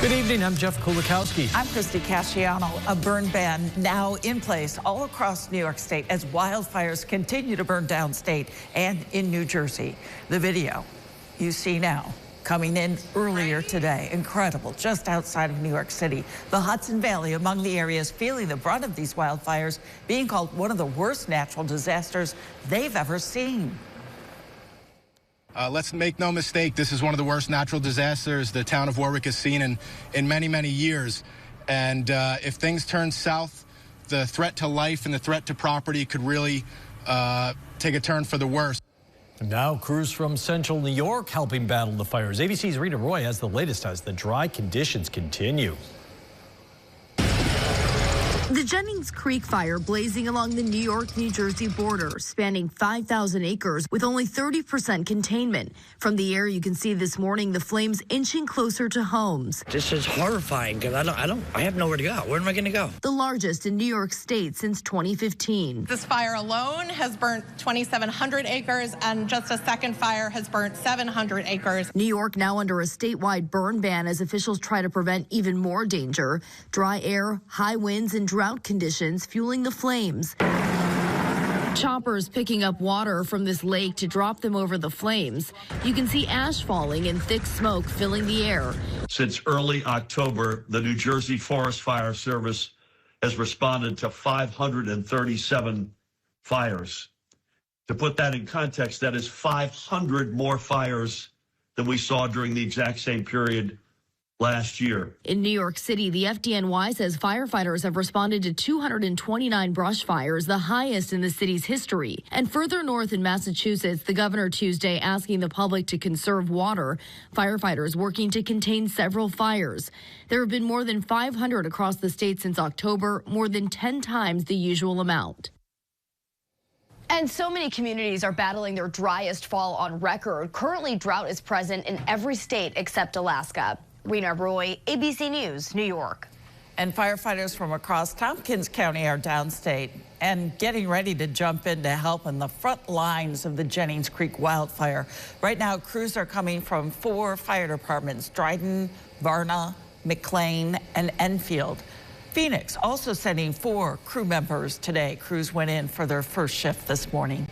Good evening, I'm Jeff Kulikowski. I'm Christy Casciano. A burn ban now in place all across New York State as wildfires continue to burn downstate and in New Jersey. The video you see now coming in earlier today. Incredible, just outside of New York City. The Hudson Valley among the areas feeling the brunt of these wildfires, being called one of the worst natural disasters they've ever seen. Let's make no mistake, this is one of the worst natural disasters the town of Warwick has seen in many, many years. And if things turn south, the threat to life and the threat to property could really take a turn for the worse. Now crews from central New York helping battle the fires. ABC's Rita Roy has the latest as the dry conditions continue. The Jennings Creek fire blazing along the New York-New Jersey border, spanning 5,000 acres with only 30% containment. From the air, you can see this morning the flames inching closer to homes. This is horrifying because I have nowhere to go. Where am I going to go? The largest in New York State since 2015. This fire alone has burnt 2,700 acres, and just a second fire has burnt 700 acres. New York now under a statewide burn ban as officials try to prevent even more danger. Dry air, high winds, and drought conditions fueling the flames. Choppers picking up water from this lake to drop them over the flames. You can see ash falling and thick smoke filling the air. Since early October, the New Jersey Forest Fire Service has responded to 537 fires. To put that in context, that is 500 more fires than we saw during the exact same period last year. In New York City, the FDNY says firefighters have responded to 229 brush fires, the highest in the city's history. And further north in Massachusetts, the governor Tuesday asking the public to conserve water. Firefighters working to contain several fires. There have been more than 500 across the state since October, more than 10 times the usual amount. And so many communities are battling their driest fall on record. Currently, drought is present in every state except Alaska. Rita Roy, ABC News, New York. And firefighters from across Tompkins County are downstate and getting ready to jump in to help in the front lines of the Jennings Creek wildfire. Right now, crews are coming from 4 fire departments: Dryden, Varna, McLean, and Enfield. Phoenix also sending 4 crew members today. Crews went in for their first shift this morning.